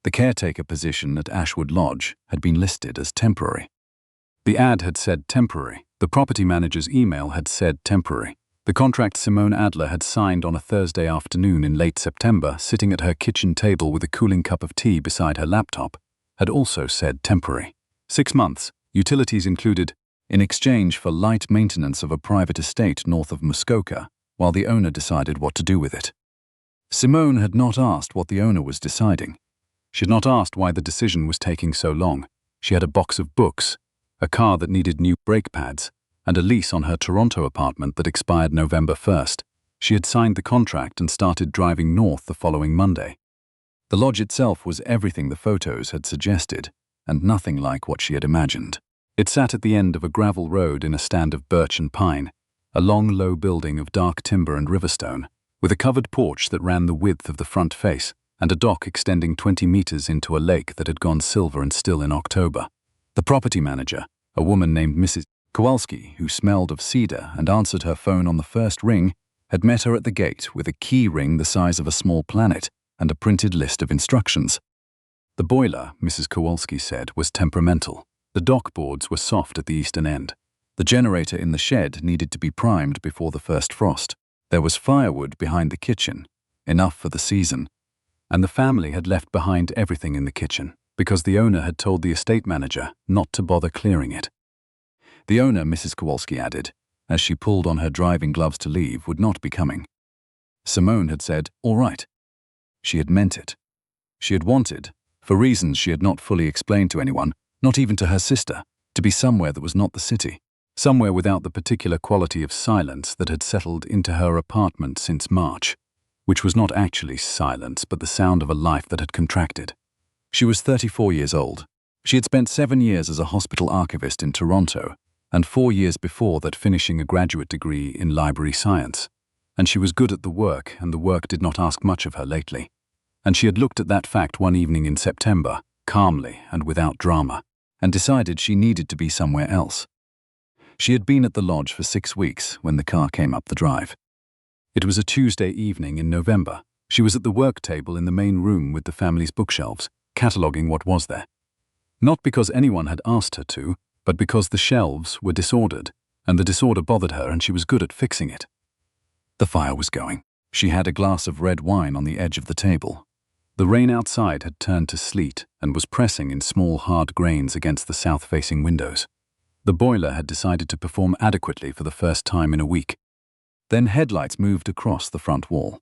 The caretaker position at Ashwood Lodge had been listed as temporary. The ad had said temporary. The property manager's email had said temporary. The contract Simone Adler had signed on a Thursday afternoon in late September, sitting at her kitchen table with a cooling cup of tea beside her laptop, had also said temporary. 6 months, utilities included, in exchange for light maintenance of a private estate north of Muskoka, while the owner decided what to do with it. Simone had not asked what the owner was deciding. She had not asked why the decision was taking so long. She had a box of books, a car that needed new brake pads, and a lease on her Toronto apartment that expired November 1st. She had signed the contract and started driving north the following Monday. The lodge itself was everything the photos had suggested, and nothing like what she had imagined. It sat at the end of a gravel road in a stand of birch and pine, a long, low building of dark timber and riverstone, with a covered porch that ran the width of the front face, and a dock extending 20 meters into a lake that had gone silver and still in October. The property manager, a woman named Mrs. Kowalski, who smelled of cedar and answered her phone on the first ring, had met her at the gate with a key ring the size of a small planet and a printed list of instructions. The boiler, Mrs. Kowalski said, was temperamental. The dock boards were soft at the eastern end. The generator in the shed needed to be primed before the first frost. There was firewood behind the kitchen, enough for the season, and the family had left behind everything in the kitchen because the owner had told the estate manager not to bother clearing it. The owner, Mrs. Kowalski added, as she pulled on her driving gloves to leave, would not be coming. Simone had said, "All right." She had meant it. She had wanted, for reasons she had not fully explained to anyone, not even to her sister, to be somewhere that was not the city, somewhere without the particular quality of silence that had settled into her apartment since March, which was not actually silence but the sound of a life that had contracted. She was 34 years old. She had spent 7 years as a hospital archivist in Toronto, and 4 years before that finishing a graduate degree in library science. And she was good at the work, and the work did not ask much of her lately. And she had looked at that fact one evening in September, calmly and without drama, and decided she needed to be somewhere else. She had been at the lodge for 6 weeks when the car came up the drive. It was a Tuesday evening in November. She was at the work table in the main room with the family's bookshelves, cataloguing what was there. Not because anyone had asked her to, but because the shelves were disordered, and the disorder bothered her and she was good at fixing it. The fire was going. She had a glass of red wine on the edge of the table. The rain outside had turned to sleet and was pressing in small hard grains against the south-facing windows. The boiler had decided to perform adequately for the first time in a week. Then headlights moved across the front wall.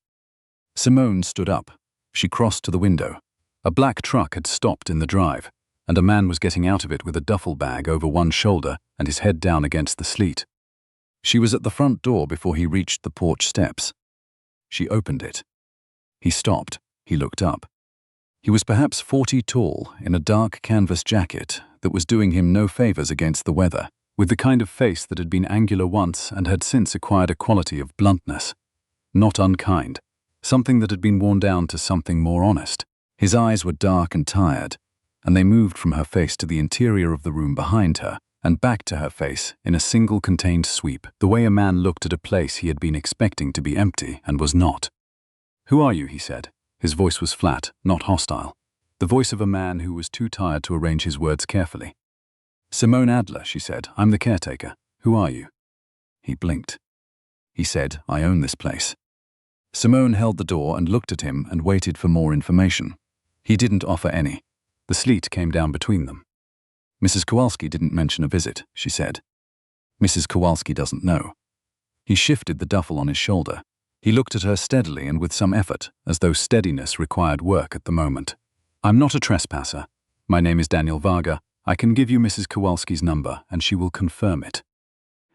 Simone stood up. She crossed to the window. A black truck had stopped in the drive, and a man was getting out of it with a duffel bag over one shoulder and his head down against the sleet. She was at the front door before he reached the porch steps. She opened it. He stopped. He looked up. He was perhaps 40 tall, in a dark canvas jacket that was doing him no favors against the weather, with the kind of face that had been angular once and had since acquired a quality of bluntness. Not unkind, something that had been worn down to something more honest. His eyes were dark and tired, and they moved from her face to the interior of the room behind her and back to her face in a single contained sweep, the way a man looked at a place he had been expecting to be empty and was not. "Who are you?" he said. His voice was flat, not hostile, the voice of a man who was too tired to arrange his words carefully. "Simone Adler," she said. "I'm the caretaker. Who are you?" He blinked. He said, "I own this place." Simone held the door and looked at him and waited for more information. He didn't offer any. The sleet came down between them. "Mrs. Kowalski didn't mention a visit," she said. "Mrs. Kowalski doesn't know." He shifted the duffel on his shoulder. He looked at her steadily and with some effort, as though steadiness required work at the moment. "I'm not a trespasser. My name is Daniel Varga. I can give you Mrs. Kowalski's number, and she will confirm it."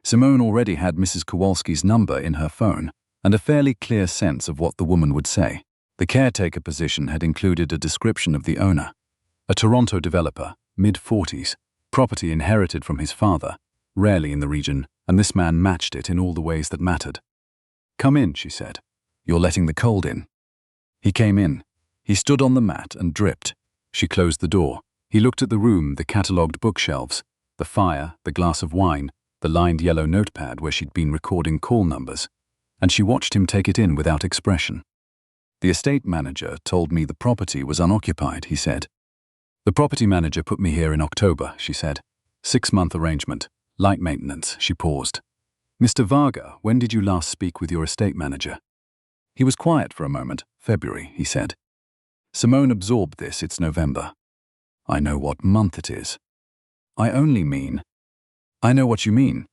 Simone already had Mrs. Kowalski's number in her phone, and a fairly clear sense of what the woman would say. The caretaker position had included a description of the owner. A Toronto developer, mid-40s, property inherited from his father, rarely in the region, and this man matched it in all the ways that mattered. "Come in," she said. "You're letting the cold in." He came in. He stood on the mat and dripped. She closed the door. He looked at the room, the catalogued bookshelves, the fire, the glass of wine, the lined yellow notepad where she'd been recording call numbers, and she watched him take it in without expression. The estate manager told me the property was unoccupied, he said. The property manager put me here in October, she said. 6-month arrangement. Light maintenance, she paused. Mr. Varga, when did you last speak with your estate manager? He was quiet for a moment. February, he said. Simone absorbed this. It's November. I know what month it is. I only mean. I know what you mean.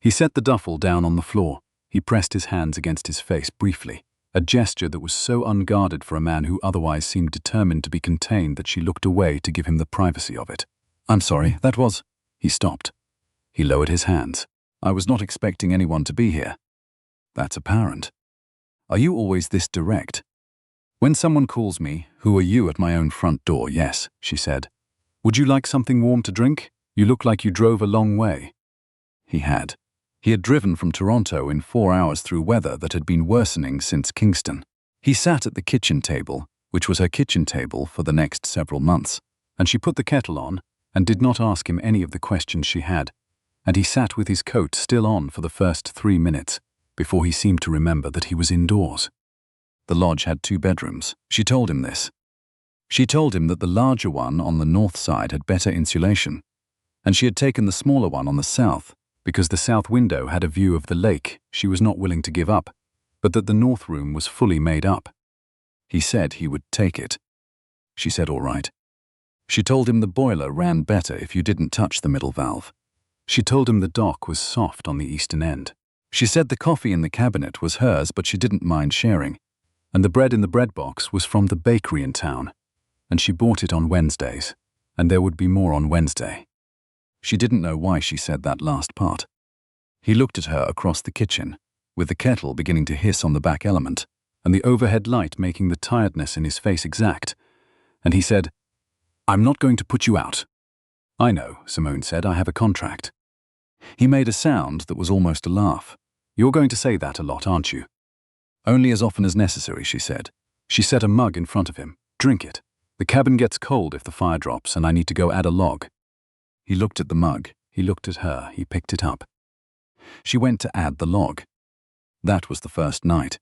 He set the duffel down on the floor. He pressed his hands against his face briefly, a gesture that was so unguarded for a man who otherwise seemed determined to be contained that she looked away to give him the privacy of it. I'm sorry, that was. He stopped. He lowered his hands. I was not expecting anyone to be here. That's apparent. Are you always this direct? When someone calls me, who are you at my own front door? Yes, she said. Would you like something warm to drink? You look like you drove a long way. He had. He had driven from Toronto in 4 hours through weather that had been worsening since Kingston. He sat at the kitchen table, which was her kitchen table for the next several months, and she put the kettle on and did not ask him any of the questions she had, and he sat with his coat still on for the first 3 minutes before he seemed to remember that he was indoors. The lodge had 2 bedrooms. She told him this. She told him that the larger one on the north side had better insulation, and she had taken the smaller one on the south because the south window had a view of the lake she was not willing to give up, but that the north room was fully made up. He said he would take it. She said all right. She told him the boiler ran better if you didn't touch the middle valve. She told him the dock was soft on the eastern end. She said the coffee in the cabinet was hers, but she didn't mind sharing, and the bread in the bread box was from the bakery in town, and she bought it on Wednesdays, and there would be more on Wednesday. She didn't know why she said that last part. He looked at her across the kitchen, with the kettle beginning to hiss on the back element, and the overhead light making the tiredness in his face exact, and he said, I'm not going to put you out. I know, Simone said, I have a contract. He made a sound that was almost a laugh. You're going to say that a lot, aren't you? Only as often as necessary, she said. She set a mug in front of him. Drink it. The cabin gets cold if the fire drops and I need to go add a log. He looked at the mug. He looked at her. He picked it up. She went to add the log. That was the first night.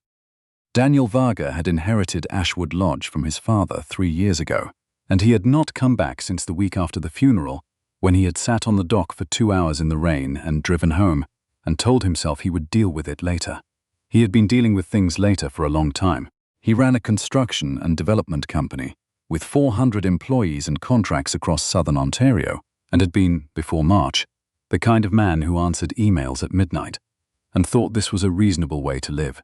Daniel Varga had inherited Ashwood Lodge from his father 3 years ago, and he had not come back since the week after the funeral, when he had sat on the dock for 2 hours in the rain and driven home, and told himself he would deal with it later. He had been dealing with things later for a long time. He ran a construction and development company with 400 employees and contracts across southern Ontario, and had been, before March, the kind of man who answered emails at midnight, and thought this was a reasonable way to live.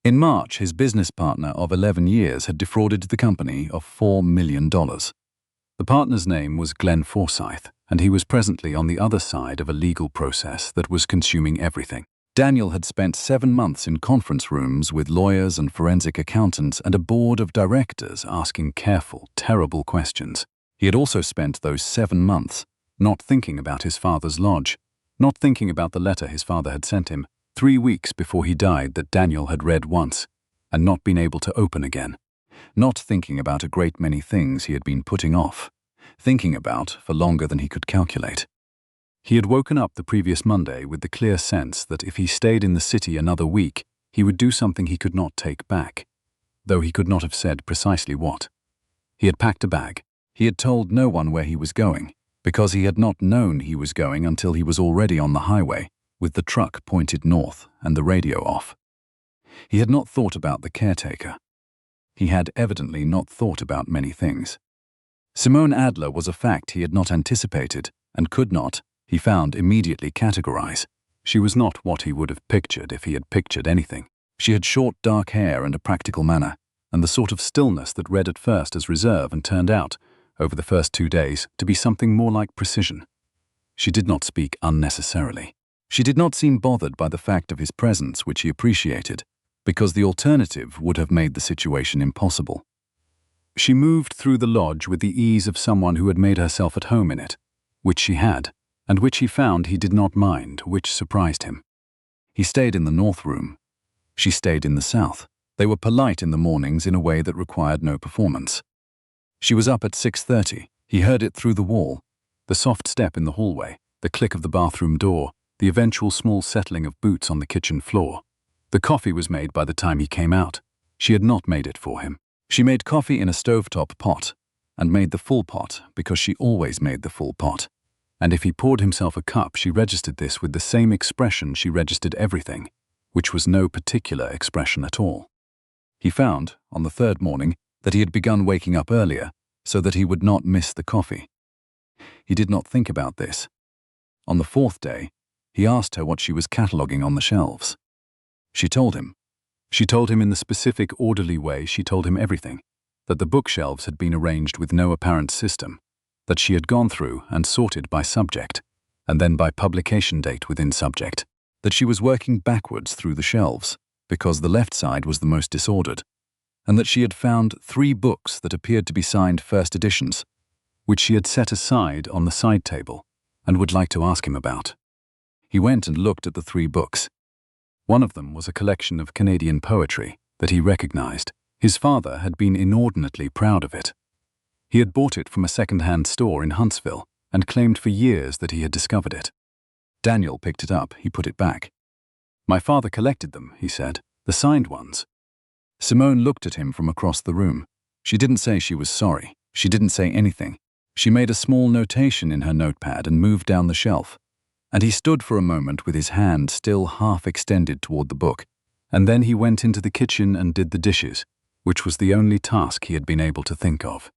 In March, his business partner of 11 years had defrauded the company of $4 million. The partner's name was Glenn Forsyth, and he was presently on the other side of a legal process that was consuming everything. Daniel had spent 7 months in conference rooms with lawyers and forensic accountants and a board of directors asking careful, terrible questions. He had also spent those 7 months not thinking about his father's lodge, not thinking about the letter his father had sent him 3 weeks before he died that Daniel had read once and not been able to open again, not thinking about a great many things he had been putting off, thinking about for longer than he could calculate. He had woken up the previous Monday with the clear sense that if he stayed in the city another week, he would do something he could not take back, though he could not have said precisely what. He had packed a bag. He had told no one where he was going, because he had not known he was going until he was already on the highway, with the truck pointed north and the radio off. He had not thought about the caretaker. He had evidently not thought about many things. Simone Adler was a fact he had not anticipated and could not, he found, immediately categorize. She was not what he would have pictured if he had pictured anything. She had short dark hair and a practical manner, and the sort of stillness that read at first as reserve and turned out, over the first 2 days, to be something more like precision. She did not speak unnecessarily. She did not seem bothered by the fact of his presence, which he appreciated, because the alternative would have made the situation impossible. She moved through the lodge with the ease of someone who had made herself at home in it, which she had, and which he found he did not mind, which surprised him. He stayed in the north room. She stayed in the south. They were polite in the mornings in a way that required no performance. She was up at 6:30. He heard it through the wall, the soft step in the hallway, the click of the bathroom door, the eventual small settling of boots on the kitchen floor. The coffee was made by the time he came out. She had not made it for him. She made coffee in a stovetop pot, and made the full pot because she always made the full pot. And if he poured himself a cup, she registered this with the same expression she registered everything, which was no particular expression at all. He found, on the third morning, that he had begun waking up earlier so that he would not miss the coffee. He did not think about this. On the fourth day, he asked her what she was cataloguing on the shelves. She told him. She told him in the specific, orderly way she told him everything, that the bookshelves had been arranged with no apparent system, that she had gone through and sorted by subject, and then by publication date within subject, that she was working backwards through the shelves, because the left side was the most disordered, and that she had found 3 books that appeared to be signed first editions, which she had set aside on the side table and would like to ask him about. He went and looked at the 3 books. One of them was a collection of Canadian poetry that he recognized. His father had been inordinately proud of it. He had bought it from a second-hand store in Huntsville and claimed for years that he had discovered it. Daniel picked it up. He put it back. "My father collected them," he said, "the signed ones." Simone looked at him from across the room. She didn't say she was sorry. She didn't say anything. She made a small notation in her notepad and moved down the shelf. And he stood for a moment with his hand still half extended toward the book, and then he went into the kitchen and did the dishes, which was the only task he had been able to think of.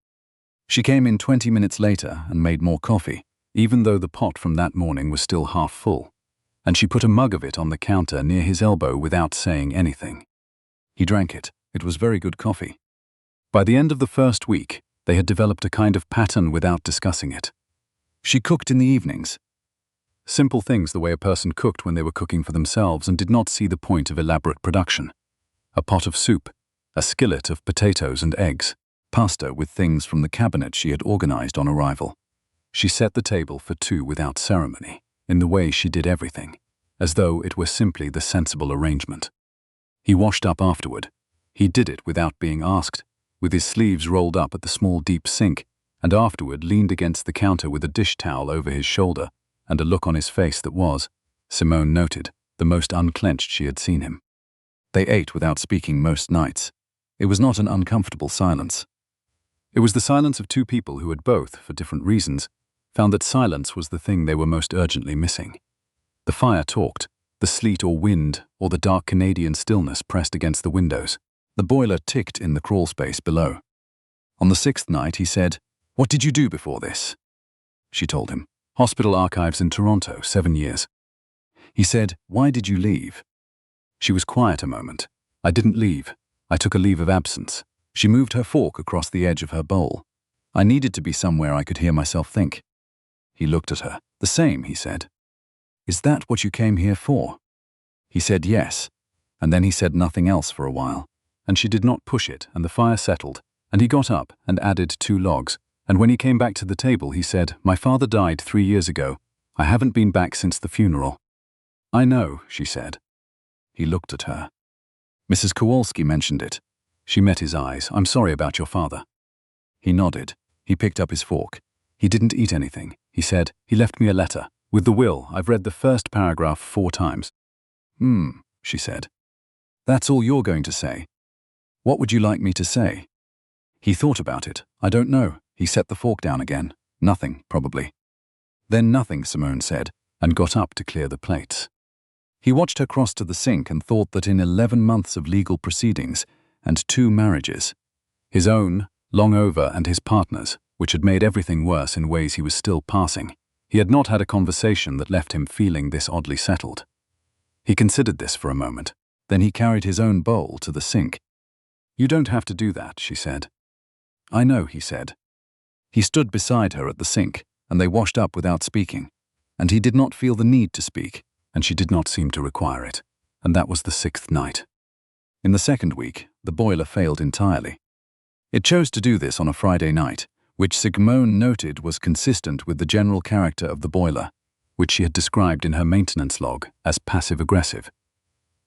She came in 20 minutes later and made more coffee, even though the pot from that morning was still half full, and she put a mug of it on the counter near his elbow without saying anything. He drank it. It was very good coffee. By the end of the first week, they had developed a kind of pattern without discussing it. She cooked in the evenings. Simple things the way a person cooked when they were cooking for themselves and did not see the point of elaborate production. A pot of soup, a skillet of potatoes and eggs, pasta with things from the cabinet she had organized on arrival. She set the table for 2 without ceremony, in the way she did everything, as though it were simply the sensible arrangement. He washed up afterward. He did it without being asked, with his sleeves rolled up at the small deep sink, and afterward leaned against the counter with a dish towel over his shoulder and a look on his face that was, Simone noted, the most unclenched she had seen him. They ate without speaking most nights. It was not an uncomfortable silence. It was the silence of 2 people who had both, for different reasons, found that silence was the thing they were most urgently missing. The fire talked, the sleet or wind or the dark Canadian stillness pressed against the windows. The boiler ticked in the crawl space below. On the 6th night he said, "What did you do before this?" She told him, "Hospital archives in Toronto, 7 years." He said, "Why did you leave?" She was quiet a moment. "I didn't leave. I took a leave of absence." She moved her fork across the edge of her bowl. "I needed to be somewhere I could hear myself think." He looked at her. "The same," he said. "Is that what you came here for?" He said yes, and then he said nothing else for a while, and she did not push it, and the fire settled, and he got up and added 2 logs, and when he came back to the table he said, "My father died 3 years ago. I haven't been back since the funeral." "I know," she said. He looked at her. "Mrs. Kowalski mentioned it." She met his eyes. "I'm sorry about your father." He nodded. He picked up his fork. "He didn't eat anything," he said. "He left me a letter. With the will, I've read the first paragraph 4 times. She said. "That's all you're going to say? What would you like me to say?" He thought about it. "I don't know." He set the fork down again. "Nothing, probably." "Then nothing," Simone said, and got up to clear the plates. He watched her cross to the sink and thought that in 11 months of legal proceedings and 2 marriages, his own, long over, and his partner's, which had made everything worse in ways he was still passing, he had not had a conversation that left him feeling this oddly settled. He considered this for a moment. Then he carried his own bowl to the sink. "You don't have to do that," she said. "I know," he said. He stood beside her at the sink, and they washed up without speaking, and he did not feel the need to speak, and she did not seem to require it, and that was the 6th night. In the 2nd week, the boiler failed entirely. It chose to do this on a Friday night, which Simone noted was consistent with the general character of the boiler, which she had described in her maintenance log as passive-aggressive.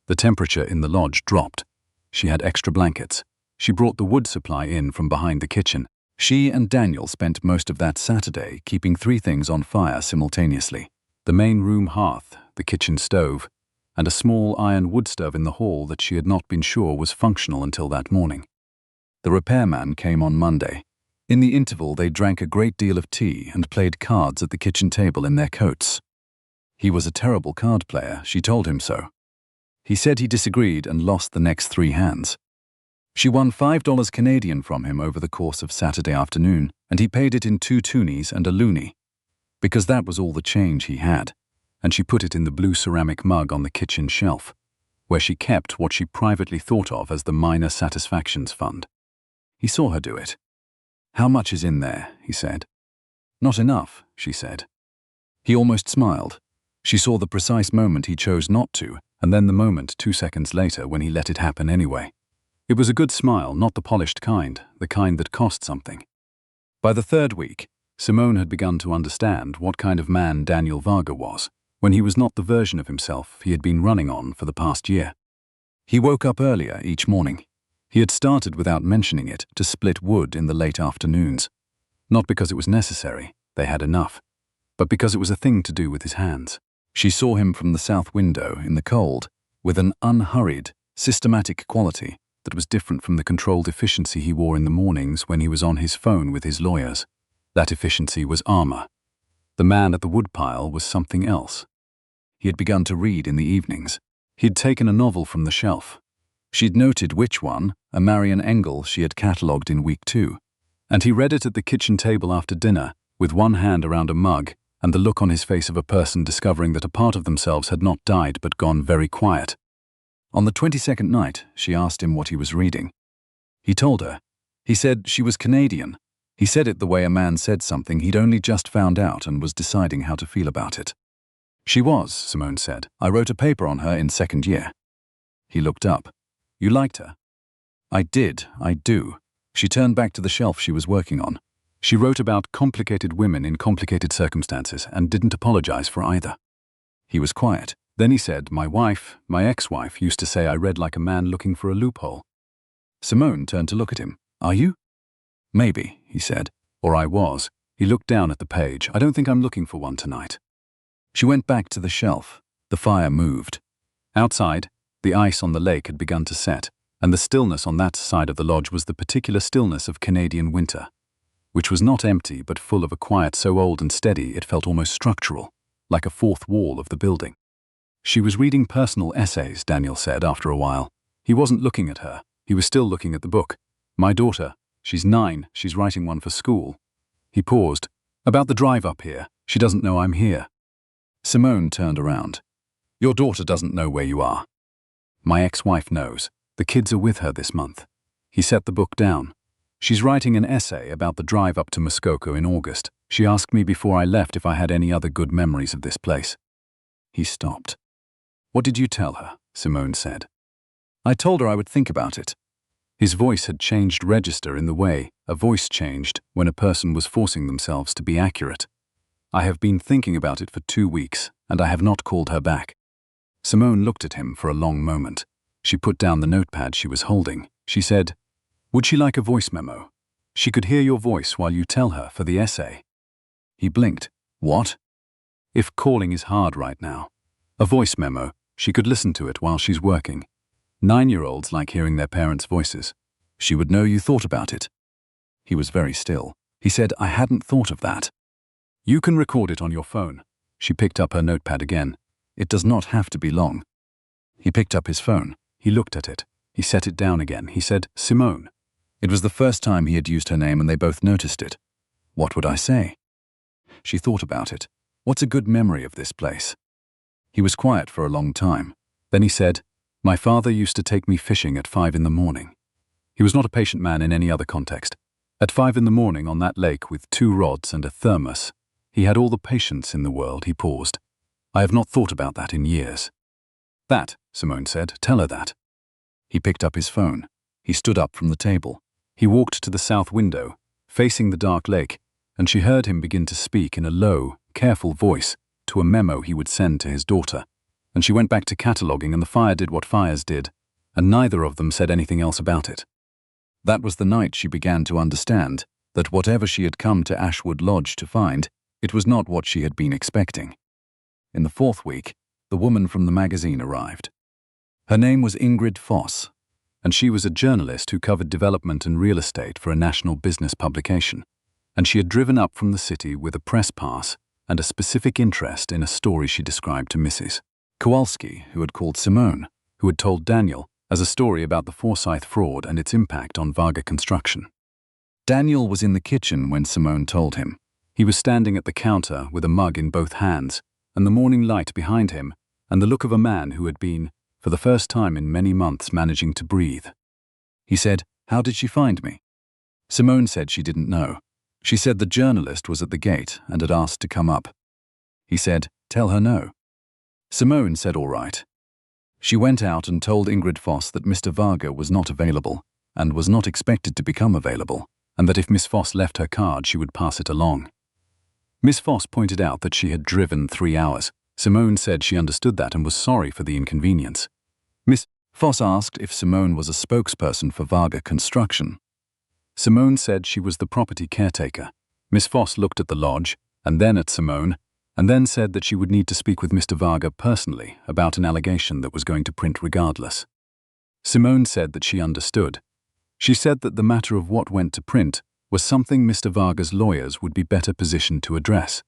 The temperature in the lodge dropped. She had extra blankets. She brought the wood supply in from behind the kitchen. She and Daniel spent most of that Saturday keeping 3 things on fire simultaneously: the main room hearth, the kitchen stove, and a small iron wood stove in the hall that she had not been sure was functional until that morning. The repairman came on Monday. In the interval, they drank a great deal of tea and played cards at the kitchen table in their coats. He was a terrible card player, she told him so. He said he disagreed and lost the next 3 hands. She won $5 Canadian from him over the course of Saturday afternoon, and he paid it in 2 toonies and a loonie, because that was all the change he had, and she put it in the blue ceramic mug on the kitchen shelf, where she kept what she privately thought of as the Minor Satisfactions Fund. He saw her do it. "How much is in there?" he said. "Not enough," she said. He almost smiled. She saw the precise moment he chose not to, and then the moment 2 seconds later when he let it happen anyway. It was a good smile, not the polished kind, the kind that cost something. By the 3rd week, Simone had begun to understand what kind of man Daniel Varga was, when he was not the version of himself he had been running on for the past year. He woke up earlier each morning. He had started, without mentioning it, to split wood in the late afternoons. Not because it was necessary, they had enough, but because it was a thing to do with his hands. She saw him from the south window in the cold, with an unhurried, systematic quality that was different from the controlled efficiency he wore in the mornings when he was on his phone with his lawyers. That efficiency was armor. The man at the woodpile was something else. He had begun to read in the evenings. He'd taken a novel from the shelf. She'd noted which one, a Marian Engel she had catalogued in week 2, and he read it at the kitchen table after dinner, with one hand around a mug and the look on his face of a person discovering that a part of themselves had not died but gone very quiet. On the 22nd night, she asked him what he was reading. He told her. He said she was Canadian. He said it the way a man said something he'd only just found out and was deciding how to feel about it. "She was," Simone said. "I wrote a paper on her in 2nd year." He looked up. "You liked her?" "I did, I do." She turned back to the shelf she was working on. She wrote about complicated women in complicated circumstances and didn't apologize for either. He was quiet. Then he said, my ex-wife, used to say I read like a man looking for a loophole." Simone turned to look at him. "Are you?" "Maybe," he said. "Or I was." He looked down at the page. "I don't think I'm looking for one tonight." She went back to the shelf. The fire moved. Outside, the ice on the lake had begun to set, and the stillness on that side of the lodge was the particular stillness of Canadian winter, which was not empty but full of a quiet so old and steady it felt almost structural, like a 4th wall of the building. She was reading personal essays, Daniel said after a while. He wasn't looking at her. He was still looking at the book. "My daughter. She's 9. She's writing one for school." He paused. "About the drive up here. She doesn't know I'm here." Simone turned around. "Your daughter doesn't know where you are." "My ex-wife knows. The kids are with her this month." He set the book down. "She's writing an essay about the drive up to Muskoka in August. She asked me before I left if I had any other good memories of this place." He stopped. "What did you tell her?" Simone said. "I told her I would think about it." His voice had changed register in the way a voice changed when a person was forcing themselves to be accurate. "I have been thinking about it for 2 weeks, and I have not called her back." Simone looked at him for a long moment. She put down the notepad she was holding. She said, "Would she like a voice memo? She could hear your voice while you tell her for the essay." He blinked. "What?" "If calling is hard right now. A voice memo. She could listen to it while she's working. 9-year-olds like hearing their parents' voices. She would know you thought about it." He was very still. He said, "I hadn't thought of that." "You can record it on your phone." She picked up her notepad again. "It does not have to be long." He picked up his phone. He looked at it. He set it down again. He said, "Simone." It was the first time he had used her name and they both noticed it. "What would I say?" She thought about it. "What's a good memory of this place?" He was quiet for a long time. Then he said, "My father used to take me fishing at 5 in the morning." He was not a patient man in any other context. At 5 in the morning on that lake with 2 rods and a thermos, he had all the patience in the world. He paused. "I have not thought about that in years." "That," Simone said, "tell her that." He picked up his phone. He stood up from the table. He walked to the south window, facing the dark lake, and she heard him begin to speak in a low, careful voice to a memo he would send to his daughter. And she went back to cataloguing, and the fire did what fires did, and neither of them said anything else about it. That was the night she began to understand that whatever she had come to Ashwood Lodge to find, it was not what she had been expecting. In the 4th week, the woman from the magazine arrived. Her name was Ingrid Foss, and she was a journalist who covered development and real estate for a national business publication, and she had driven up from the city with a press pass and a specific interest in a story she described to Mrs. Kowalski, who had called Simone, who had told Daniel, as a story about the Forsyth fraud and its impact on Varga construction. Daniel was in the kitchen when Simone told him. He was standing at the counter with a mug in both hands, and the morning light behind him, and the look of a man who had been, for the first time in many months, managing to breathe. He said, "How did she find me?" Simone said she didn't know. She said the journalist was at the gate and had asked to come up. He said, "Tell her no." Simone said all right. She went out and told Ingrid Foss that Mr. Varga was not available and was not expected to become available, and that if Miss Foss left her card she would pass it along. Miss Foss pointed out that she had driven 3 hours. Simone said she understood that and was sorry for the inconvenience. Miss Foss asked if Simone was a spokesperson for Varga Construction. Simone said she was the property caretaker. Miss Foss looked at the lodge, and then at Simone, and then said that she would need to speak with Mr. Varga personally about an allegation that was going to print regardless. Simone said that she understood. She said that the matter of what went to print was something Mr. Varga's lawyers would be better positioned to address,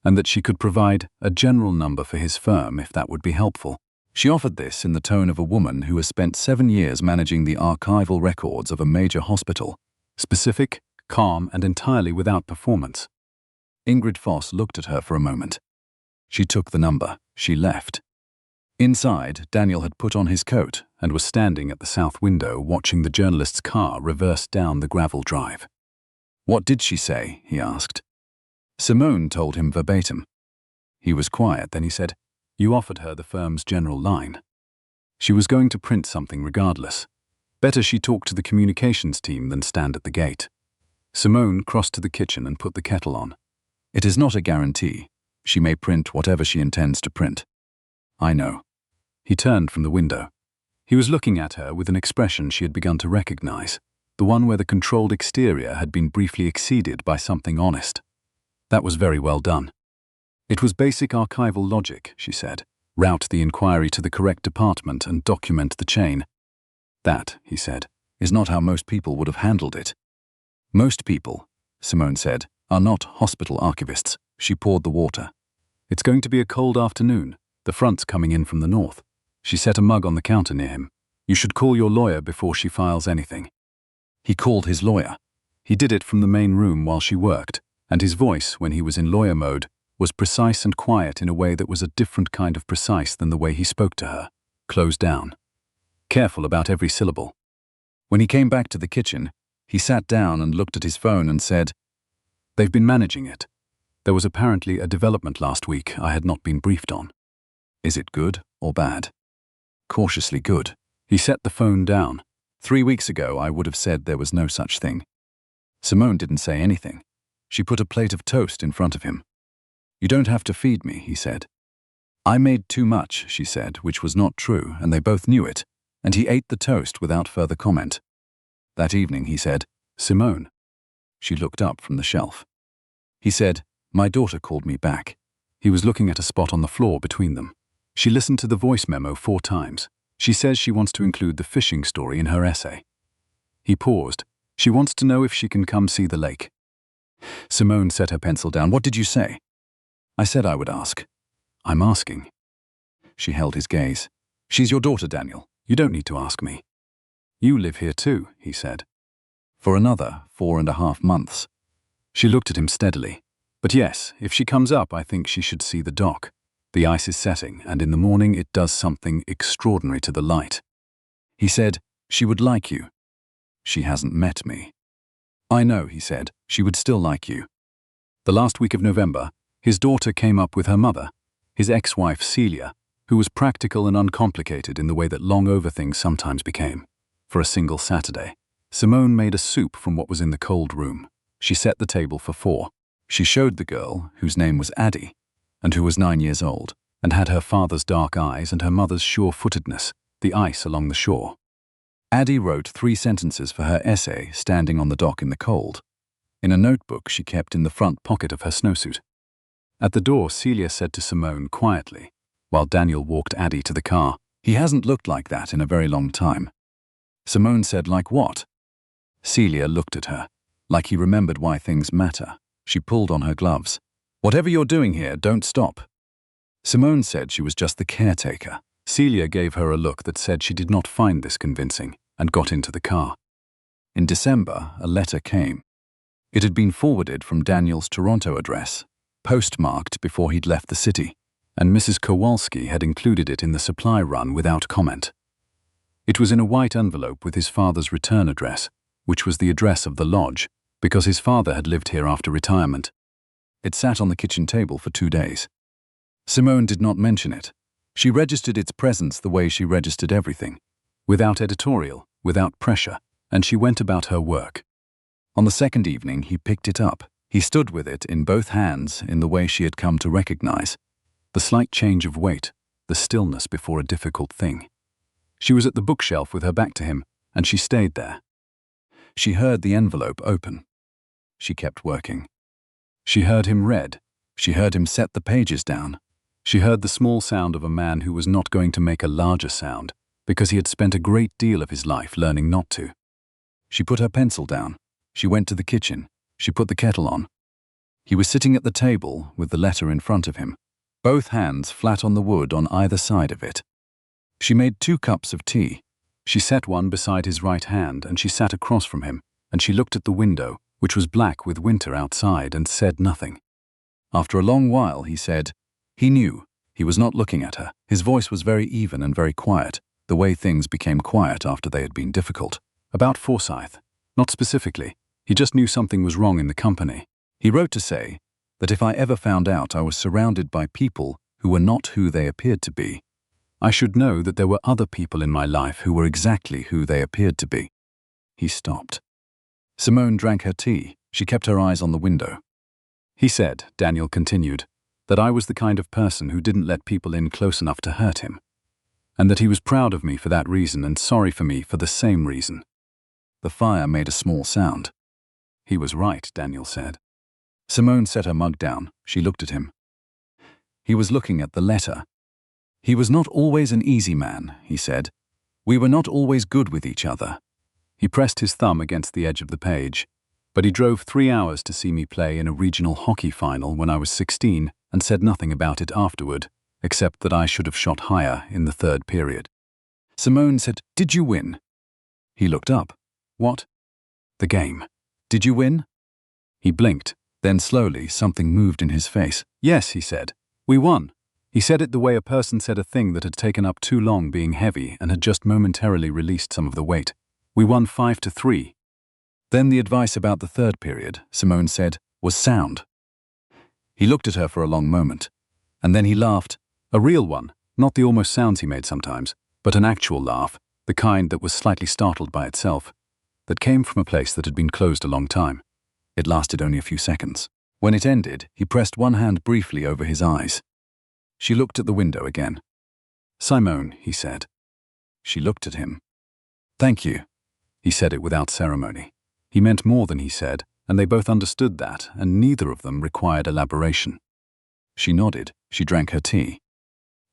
and that she could provide a general number for his firm if that would be helpful. She offered this in the tone of a woman who has spent 7 years managing the archival records of a major hospital, specific, calm, and entirely without performance. Ingrid Foss looked at her for a moment. She took the number. She left. Inside, Daniel had put on his coat and was standing at the south window watching the journalist's car reverse down the gravel drive. "What did she say?" he asked. Simone told him verbatim. He was quiet, then he said, "You offered her the firm's general line. She was going to print something regardless. Better she talk to the communications team than stand at the gate." Simone crossed to the kitchen and put the kettle on. "It is not a guarantee. She may print whatever she intends to print." "I know." He turned from the window. He was looking at her with an expression she had begun to recognize, the one where the controlled exterior had been briefly exceeded by something honest. That was very well done. It was basic archival logic, she said. Route the inquiry to the correct department and document the chain. "That," he said, "is not how most people would have handled it." "Most people," Simone said, "are not hospital archivists." She poured the water. "It's going to be a cold afternoon. The front's coming in from the north." She set a mug on the counter near him. "You should call your lawyer before she files anything." He called his lawyer. He did it from the main room while she worked, and his voice, when he was in lawyer mode, was precise and quiet in a way that was a different kind of precise than the way he spoke to her, closed down, careful about every syllable. When he came back to the kitchen, he sat down and looked at his phone and said, "They've been managing it. There was apparently a development last week I had not been briefed on." "Is it good or bad?" "Cautiously good." He set the phone down. 3 weeks ago I would have said there was no such thing." Simone didn't say anything. She put a plate of toast in front of him. "You don't have to feed me," he said. "I made too much," she said, which was not true, and they both knew it, and he ate the toast without further comment. That evening he said, "Simone." She looked up from the shelf. He said, "My daughter called me back." He was looking at a spot on the floor between them. She listened to the voice memo 4 times. She says she wants to include the fishing story in her essay. He paused. She wants to know if she can come see the lake. Simone set her pencil down. "What did you say?" "I said I would ask." "I'm asking." She held his gaze. "She's your daughter, Daniel. You don't need to ask me." "You live here too," he said. "For another 4.5 months." She looked at him steadily. "But yes, if she comes up, I think she should see the dock. The ice is setting, and in the morning it does something extraordinary to the light." He said, "She would like you." "She hasn't met me." "I know," he said, "she would still like you." The last week of November, his daughter came up with her mother, his ex-wife Celia, who was practical and uncomplicated in the way that long-over things sometimes became. For a single Saturday, Simone made a soup from what was in the cold room. She set the table for 4. She showed the girl, whose name was Addie, and who was 9 years old, and had her father's dark eyes and her mother's sure-footedness, the ice along the shore. Addie wrote 3 sentences for her essay standing on the dock in the cold, in a notebook she kept in the front pocket of her snowsuit. At the door, Celia said to Simone quietly, while Daniel walked Addie to the car. "He hasn't looked like that in a very long time." Simone said, "Like what?" Celia looked at her, like he remembered why things matter. She pulled on her gloves. "Whatever you're doing here, don't stop." Simone said she was just the caretaker. Celia gave her a look that said she did not find this convincing and got into the car. In December, a letter came. It had been forwarded from Daniel's Toronto address, postmarked before he'd left the city, and Mrs. Kowalski had included it in the supply run without comment. It was in a white envelope with his father's return address, which was the address of the lodge, because his father had lived here after retirement. It sat on the kitchen table for 2 days. Simone did not mention it. She registered its presence the way she registered everything, without editorial, without pressure, and she went about her work. On the second evening, he picked it up. He stood with it in both hands in the way she had come to recognize. The slight change of weight, the stillness before a difficult thing. She was at the bookshelf with her back to him, and she stayed there. She heard the envelope open. She kept working. She heard him read. She heard him set the pages down. She heard the small sound of a man who was not going to make a larger sound, because he had spent a great deal of his life learning not to. She put her pencil down. She went to the kitchen. She put the kettle on. He was sitting at the table with the letter in front of him, both hands flat on the wood on either side of it. She made 2 cups of tea. She set one beside his right hand, and she sat across from him, and she looked at the window, which was black with winter outside, and said nothing. After a long while, he said, he knew. He was not looking at her. His voice was very even and very quiet, the way things became quiet after they had been difficult. About Forsyth. Not specifically. He just knew something was wrong in the company. He wrote to say that if I ever found out I was surrounded by people who were not who they appeared to be, I should know that there were other people in my life who were exactly who they appeared to be. He stopped. Simone drank her tea. She kept her eyes on the window. He said, Daniel continued, that I was the kind of person who didn't let people in close enough to hurt him, and that he was proud of me for that reason and sorry for me for the same reason. The fire made a small sound. He was right, Daniel said. Simone set her mug down. She looked at him. He was looking at the letter. He was not always an easy man, he said. We were not always good with each other. He pressed his thumb against the edge of the page. But he drove 3 hours to see me play in a regional hockey final when I was 16 and said nothing about it afterward, except that I should have shot higher in the 3rd period. Simone said, Did you win? He looked up. What? The game. Did you win? He blinked. Then slowly something moved in his face. Yes, he said. We won. He said it the way a person said a thing that had taken up too long being heavy and had just momentarily released some of the weight. We won 5-3. Then the advice about the 3rd period, Simone said, was sound. He looked at her for a long moment, and then he laughed, a real one, not the almost sounds he made sometimes, but an actual laugh, the kind that was slightly startled by itself, that came from a place that had been closed a long time. It lasted only a few seconds. When it ended, he pressed one hand briefly over his eyes. She looked at the window again. Simone, he said. She looked at him. Thank you. He said it without ceremony. He meant more than he said, and they both understood that, and neither of them required elaboration. She nodded. She drank her tea.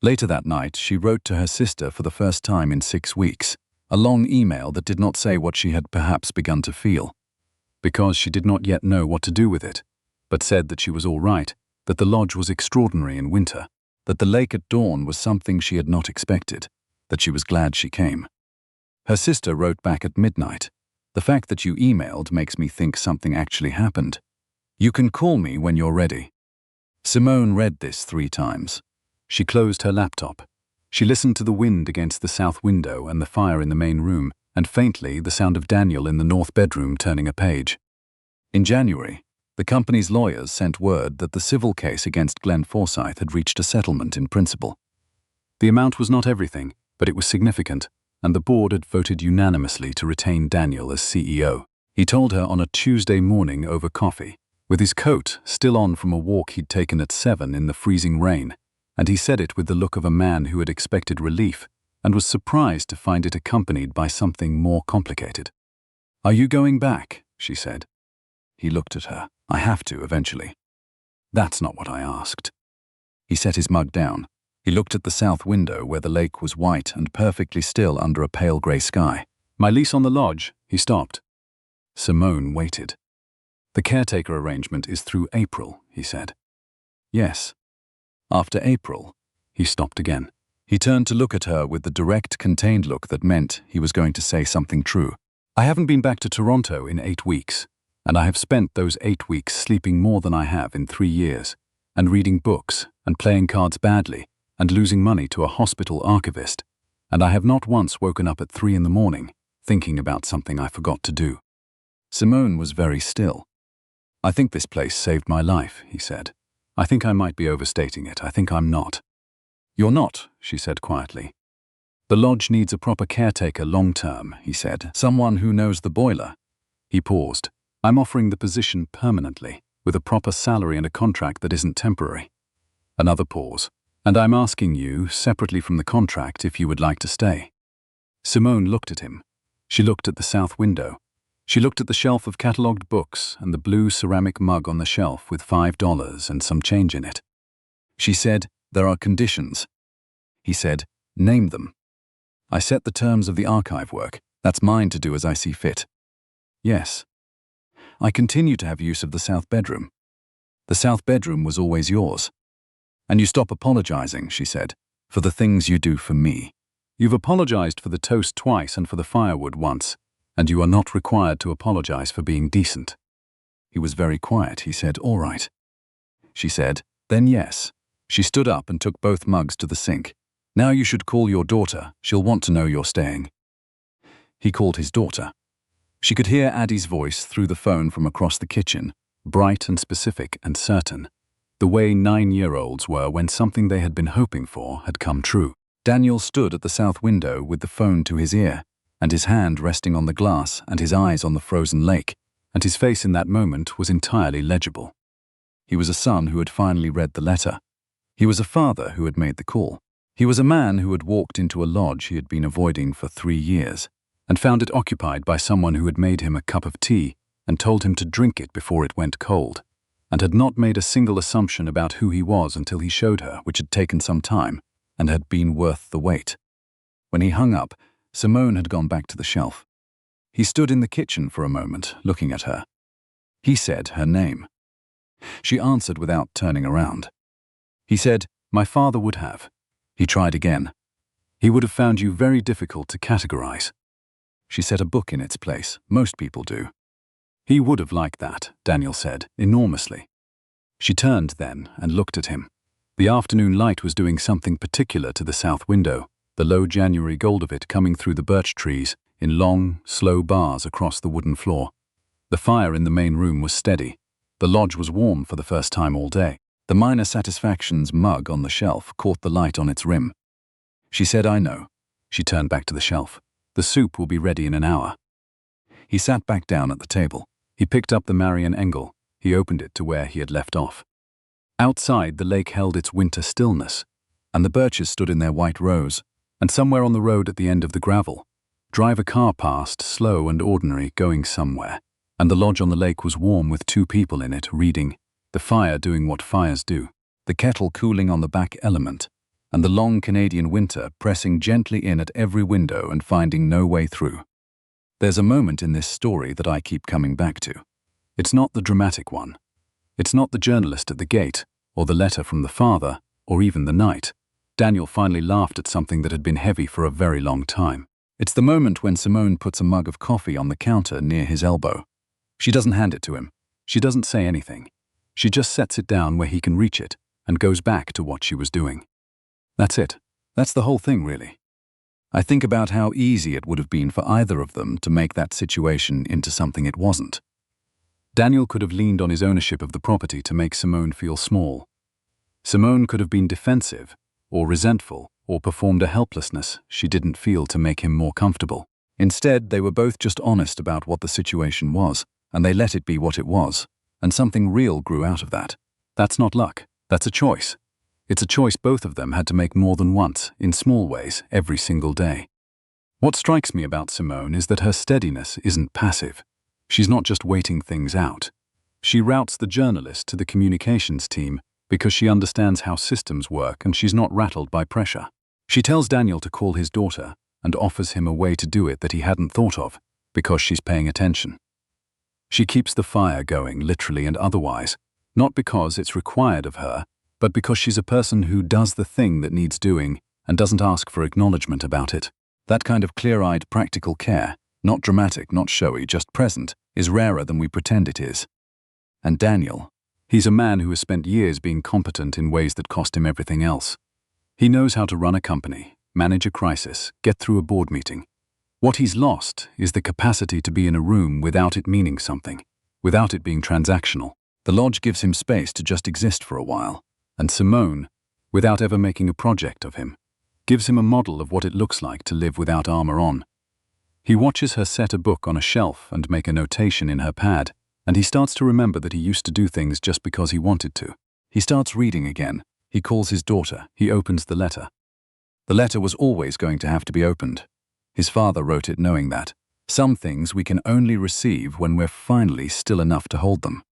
Later that night, she wrote to her sister for the first time in 6 weeks, a long email that did not say what she had perhaps begun to feel, because she did not yet know what to do with it, but said that she was all right, that the lodge was extraordinary in winter, that the lake at dawn was something she had not expected, that she was glad she came. Her sister wrote back at midnight, The fact that you emailed makes me think something actually happened. You can call me when you're ready. Simone read this 3 times. She closed her laptop. She listened to the wind against the south window and the fire in the main room, and faintly the sound of Daniel in the north bedroom turning a page. In January, the company's lawyers sent word that the civil case against Glenn Forsyth had reached a settlement in principle. The amount was not everything, but it was significant, and the board had voted unanimously to retain Daniel as CEO. He told her on a Tuesday morning over coffee, with his coat still on from a walk he'd taken at 7 in the freezing rain, and he said it with the look of a man who had expected relief and was surprised to find it accompanied by something more complicated. "Are you going back?" she said. He looked at her. "I have to, eventually." "That's not what I asked." He set his mug down. He looked at the south window where the lake was white and perfectly still under a pale grey sky. "My lease on the lodge," he stopped. Simone waited. "The caretaker arrangement is through April," he said. "Yes." "After April," he stopped again. He turned to look at her with the direct, contained look that meant he was going to say something true. "I haven't been back to Toronto in 8 weeks, and I have spent those 8 weeks sleeping more than I have in 3 years, and reading books, and playing cards badly, and losing money to a hospital archivist, and I have not once woken up at 3 in the morning, thinking about something I forgot to do." Simone was very still. "I think this place saved my life," he said. "I think I might be overstating it. I think I'm not." "You're not," she said quietly. "The lodge needs a proper caretaker long-term," he said. "Someone who knows the boiler." He paused. "I'm offering the position permanently, with a proper salary and a contract that isn't temporary." Another pause. "And I'm asking you, separately from the contract, if you would like to stay." Simone looked at him. She looked at the south window. She looked at the shelf of catalogued books and the blue ceramic mug on the shelf with $5 and some change in it. She said, "There are conditions." He said, "Name them." "I set the terms of the archive work. That's mine to do as I see fit." "Yes." "I continue to have use of the south bedroom." "The south bedroom was always yours." "And you stop apologizing," she said, "for the things you do for me. You've apologized for the toast twice and for the firewood once, and you are not required to apologize for being decent." He was very quiet. He said, "All right." She said, "Then yes." She stood up and took both mugs to the sink. "Now you should call your daughter. She'll want to know you're staying." He called his daughter. She could hear Addie's voice through the phone from across the kitchen, bright and specific and certain, the way 9-year-olds were when something they had been hoping for had come true. Daniel stood at the south window with the phone to his ear, and his hand resting on the glass and his eyes on the frozen lake, and his face in that moment was entirely legible. He was a son who had finally read the letter. He was a father who had made the call. He was a man who had walked into a lodge he had been avoiding for 3 years, and found it occupied by someone who had made him a cup of tea and told him to drink it before it went cold, and had not made a single assumption about who he was until he showed her, which had taken some time, and had been worth the wait. When he hung up, Simone had gone back to the shelf. He stood in the kitchen for a moment, looking at her. He said her name. She answered without turning around. He said, "My father would have." He tried again. "He would have found you very difficult to categorize." She set a book in its place. Most people do. "He would have liked that," Daniel said, enormously. She turned then and looked at him. The afternoon light was doing something particular to the south window, the low January gold of it coming through the birch trees in long, slow bars across the wooden floor. The fire in the main room was steady. The lodge was warm for the first time all day. The Minor Satisfactions mug on the shelf caught the light on its rim. She said, "I know." She turned back to the shelf. "The soup will be ready in an hour." He sat back down at the table. He picked up the Marian Engel. He opened it to where he had left off. Outside, the lake held its winter stillness, and the birches stood in their white rows, and somewhere on the road at the end of the gravel, drive a car past, slow and ordinary, going somewhere, and the lodge on the lake was warm with 2 people in it reading, the fire doing what fires do, the kettle cooling on the back element, and the long Canadian winter pressing gently in at every window and finding no way through. There's a moment in this story that I keep coming back to. It's not the dramatic one. It's not the journalist at the gate, or the letter from the father, or even the night. Daniel finally laughed at something that had been heavy for a very long time. It's the moment when Simone puts a mug of coffee on the counter near his elbow. She doesn't hand it to him. She doesn't say anything. She just sets it down where he can reach it and goes back to what she was doing. That's it. That's the whole thing, really. I think about how easy it would have been for either of them to make that situation into something it wasn't. Daniel could have leaned on his ownership of the property to make Simone feel small. Simone could have been defensive, or resentful, or performed a helplessness she didn't feel to make him more comfortable. Instead, they were both just honest about what the situation was, and they let it be what it was, and something real grew out of that. That's not luck. That's a choice. It's a choice both of them had to make more than once, in small ways, every single day. What strikes me about Simone is that her steadiness isn't passive. She's not just waiting things out. She routes the journalist to the communications team because she understands how systems work and she's not rattled by pressure. She tells Daniel to call his daughter and offers him a way to do it that he hadn't thought of, because she's paying attention. She keeps the fire going, literally and otherwise, not because it's required of her, but because she's a person who does the thing that needs doing and doesn't ask for acknowledgement about it. That kind of clear-eyed, practical care, not dramatic, not showy, just present, is rarer than we pretend it is. And Daniel, he's a man who has spent years being competent in ways that cost him everything else. He knows how to run a company, manage a crisis, get through a board meeting. What he's lost is the capacity to be in a room without it meaning something, without it being transactional. The lodge gives him space to just exist for a while, and Simone, without ever making a project of him, gives him a model of what it looks like to live without armor on. He watches her set a book on a shelf and make a notation in her pad, and he starts to remember that he used to do things just because he wanted to. He starts reading again. He calls his daughter. He opens the letter. The letter was always going to have to be opened. His father wrote it knowing that. Some things we can only receive when we're finally still enough to hold them.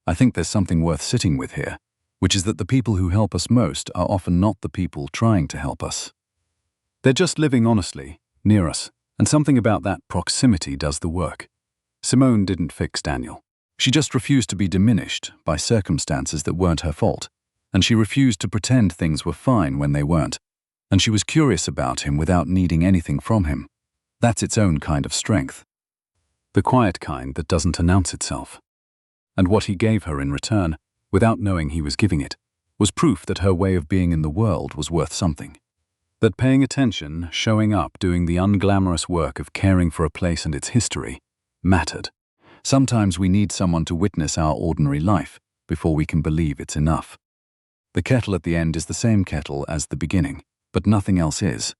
I think there's something worth sitting with here, which is that the people who help us most are often not the people trying to help us. They're just living honestly, near us, and something about that proximity does the work. Simone didn't fix Daniel. She just refused to be diminished by circumstances that weren't her fault, and she refused to pretend things were fine when they weren't, and she was curious about him without needing anything from him. That's its own kind of strength. The quiet kind that doesn't announce itself. And what he gave her in return, without knowing he was giving it, was proof that her way of being in the world was worth something. That paying attention, showing up, doing the unglamorous work of caring for a place and its history, mattered. Sometimes we need someone to witness our ordinary life before we can believe it's enough. The kettle at the end is the same kettle as the beginning, but nothing else is.